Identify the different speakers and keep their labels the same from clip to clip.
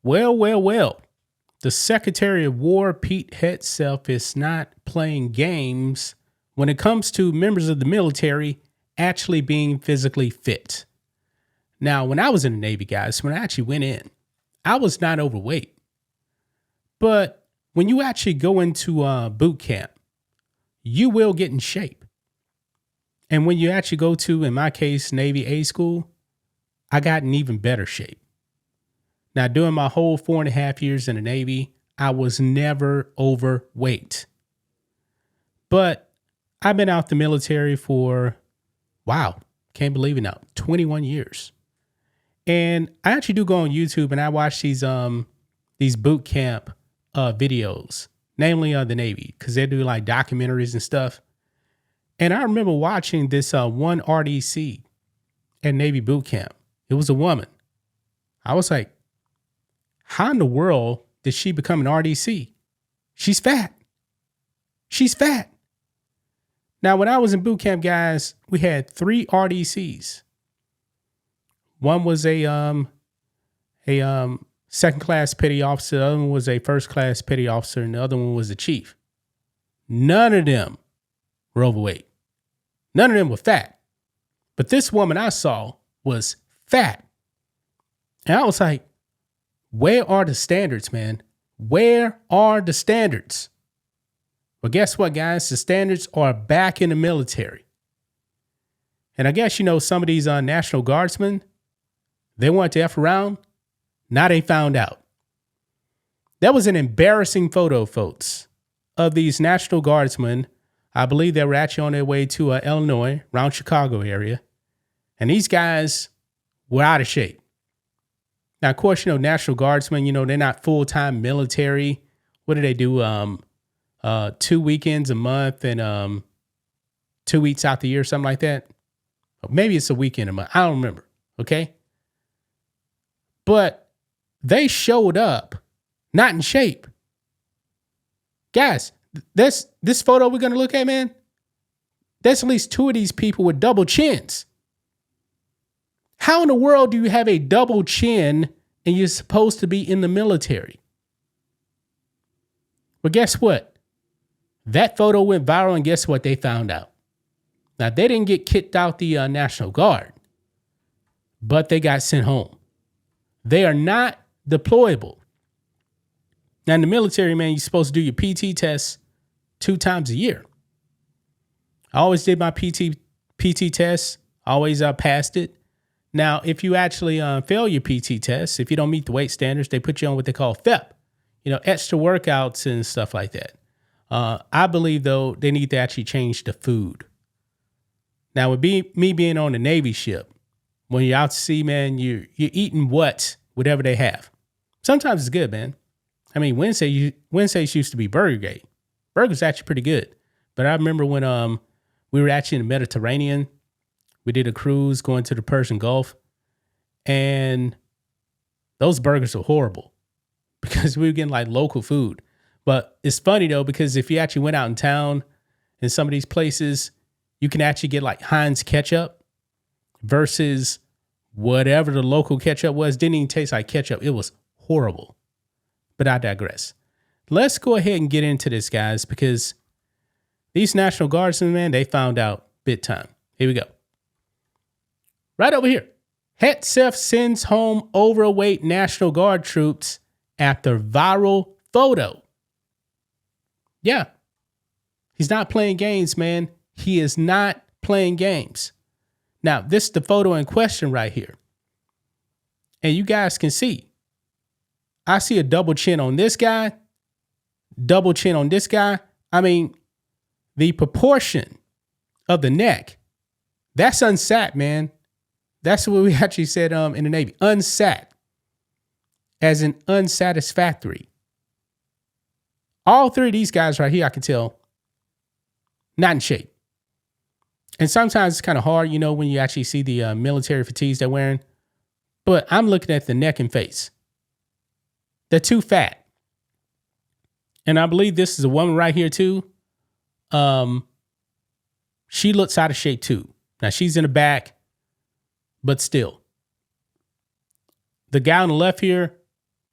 Speaker 1: Well. The Secretary of War, Pete Hegseth, is not playing games when it comes to members of the military actually being physically fit. Now, when I was in the Navy, guys, when I actually went in, I was not overweight. But when you actually go into boot camp, you will get in shape. And when you actually go to, in my case, Navy A school, I got in even better shape. Now, during my whole 4.5 years in the Navy, I was never overweight. But I've been out the military for, wow, can't believe it now, 21 years. And I actually do go on YouTube and I watch these boot camp videos, namely the Navy, because they do like documentaries and stuff. And I remember watching this one RDC at Navy boot camp. It was a woman. I was like, how in the world did she become an RDC? She's fat. She's fat. Now, when I was in boot camp, guys, we had 3 RDCs. One was a second class petty officer. The other one was a first class petty officer, and the other one was a chief. None of them were overweight. None of them were fat. But this woman I saw was fat. And I was like, where are the standards, man? Where are the standards? Well, guess what, guys? The standards are back in the military. And I guess, some of these National Guardsmen, they want to F around. Now they found out. That was an embarrassing photo, folks, of these National Guardsmen. I believe they were actually on their way to Illinois, around Chicago area. And these guys were out of shape. Now, of course, National Guardsmen, they're not full-time military. What do they do? 2 weekends a month and 2 weeks out the year, something like that. Or maybe it's a weekend a month. I don't remember. Okay. But they showed up not in shape. Guys, this photo we're going to look at, man, there's at least 2 of these people with double chins. How in the world do you have a double chin and you're supposed to be in the military? But guess what? That photo went viral, and guess what they found out? Now, they didn't get kicked out the National Guard, but they got sent home. They are not deployable. Now, in the military, man, you're supposed to do your PT test 2 times a year. I always did my PT test, always passed it. Now, if you actually fail your PT test, if you don't meet the weight standards, they put you on what they call FAFO, extra workouts and stuff like that. I believe, though, they need to actually change the food. Now, with me being on the Navy ship, when you're out to sea, man, you're eating whatever they have. Sometimes it's good, man. I mean, Wednesdays used to be Burger Day. Burger's actually pretty good. But I remember when we were actually in the Mediterranean. We did a cruise going to the Persian Gulf, and those burgers were horrible because we were getting like local food. But it's funny though, because if you actually went out in town in some of these places, you can actually get like Heinz ketchup versus whatever the local ketchup was. Didn't even taste like ketchup. It was horrible. But I digress. Let's go ahead and get into this, guys, because these National Guardsmen, man, they found out big time. Here we go. Right over here. Hegseth sends home overweight National Guard troops after viral photo. Yeah. He's not playing games, man. He is not playing games. Now, this is the photo in question right here. And you guys can see. I see a double chin on this guy. Double chin on this guy. I mean, the proportion of the neck, that's unsat, man. That's what we actually said in the Navy. Unsat. As in unsatisfactory. All 3 of these guys right here, I can tell, not in shape. And sometimes it's kind of hard, when you actually see the military fatigues they're wearing. But I'm looking at the neck and face. They're too fat. And I believe this is a woman right here too. She looks out of shape too. Now she's in the back. But still, the guy on the left here,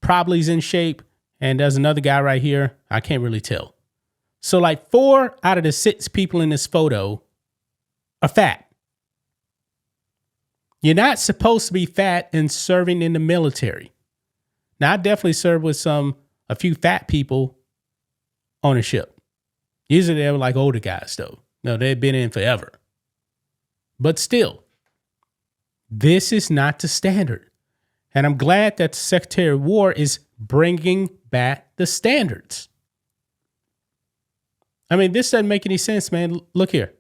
Speaker 1: probably is in shape. And there's another guy right here. I can't really tell. So like 4 out of the 6 people in this photo are fat. You're not supposed to be fat and serving in the military. Now, I definitely served with a few fat people on a ship. Usually they were like older guys though. No, they've been in forever. But still, this is not the standard. And I'm glad that the Secretary of War is bringing back the standards. I mean, this doesn't make any sense, man. Look here.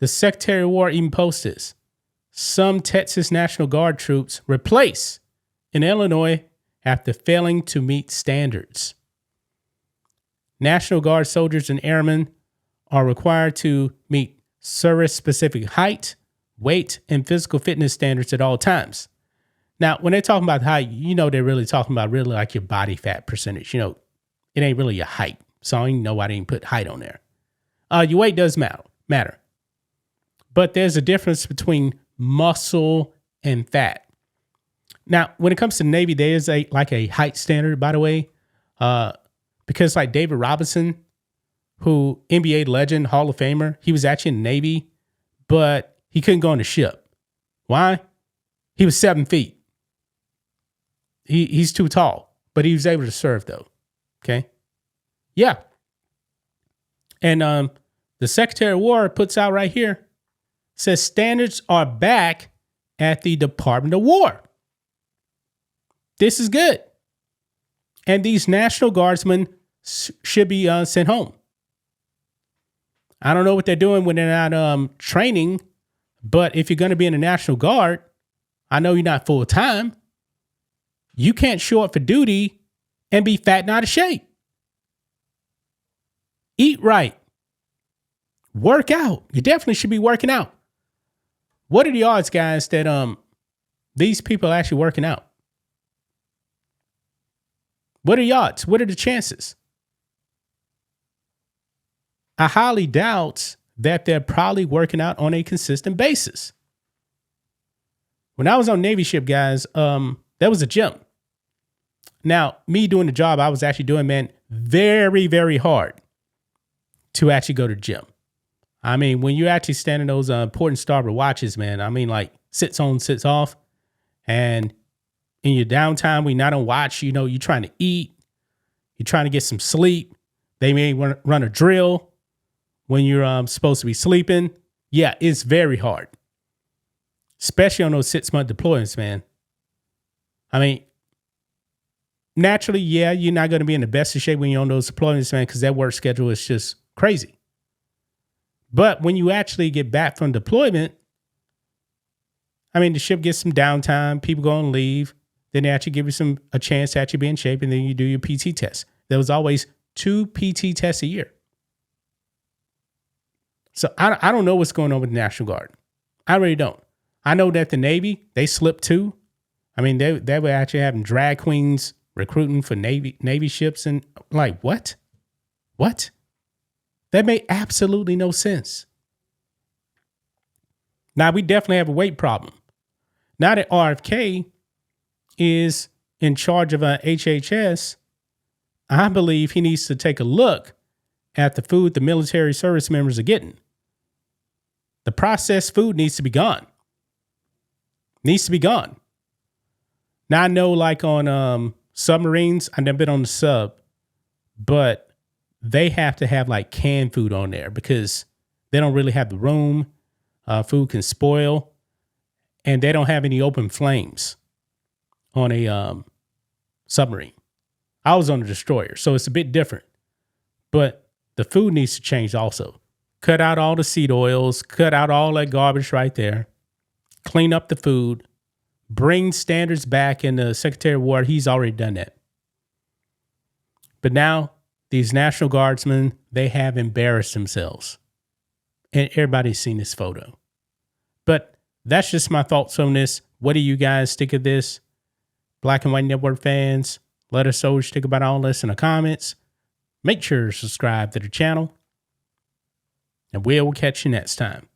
Speaker 1: The Secretary of War even posted this. Some Texas National Guard troops replace in Illinois after failing to meet standards. National Guard soldiers and airmen are required to meet service-specific height, weight, and physical fitness standards at all times. Now, when they're talking about height, they're really talking about really like your body fat percentage. It ain't really your height. So I know why they didn't put height on there. Your weight does matter. But there's a difference between muscle and fat. Now, when it comes to Navy, there is a height standard, by the way, because like David Robinson, who NBA legend, Hall of Famer, he was actually in the Navy, but he couldn't go on the ship. Why? He was 7 feet. He's too tall, but he was able to serve though. Okay. Yeah. And the Secretary of War puts out right here, says standards are back at the Department of War. This is good. And these National Guardsmen should be sent home. I don't know what they're doing when they're not training, but if you're going to be in the National Guard, I know you're not full time. You can't show up for duty and be fat and out of shape. Eat right. Work out. You definitely should be working out. What are the odds, guys, that these people are actually working out? What are the odds? What are the chances? I highly doubt that they're probably working out on a consistent basis. When I was on Navy ship, guys, there was a gym. Now, me doing the job I was actually doing, man, very, very hard to actually go to the gym. I mean, when you're actually standing those important starboard watches, man, I mean, like sits on, sits off. And in your downtime, when you're not on watch, you're trying to eat. You're trying to get some sleep. They may run a drill when you're supposed to be sleeping. Yeah, it's very hard. Especially on those 6-month deployments, man. I mean, naturally, yeah, you're not going to be in the best of shape when you're on those deployments, man, because that work schedule is just crazy. But when you actually get back from deployment, I mean, the ship gets some downtime, people go on leave, then they actually give you a chance to actually be in shape, and then you do your PT test. There was always 2 PT tests a year. So I don't know what's going on with the National Guard. I really don't. I know that the Navy, they slipped too. I mean, they were actually having drag queens recruiting for Navy ships, and like, what? What? That made absolutely no sense. Now, we definitely have a weight problem. Now that RFK is in charge of HHS, I believe he needs to take a look at the food the military service members are getting. The processed food needs to be gone. Needs to be gone. Now, I know like on submarines, I've never been on the sub, but they have to have like canned food on there because they don't really have the room. Food can spoil, and they don't have any open flames on a submarine. I was on a destroyer, so it's a bit different. But the food needs to change also. Cut out all the seed oils, cut out all that garbage right there, clean up the food, bring standards back, and the Secretary of War, he's already done that. But now, these National Guardsmen, they have embarrassed themselves. And everybody's seen this photo. But that's just my thoughts on this. What do you guys think of this? Black and White Network fans, let us know what you think about all this in the comments. Make sure to subscribe to the channel. And we'll catch you next time.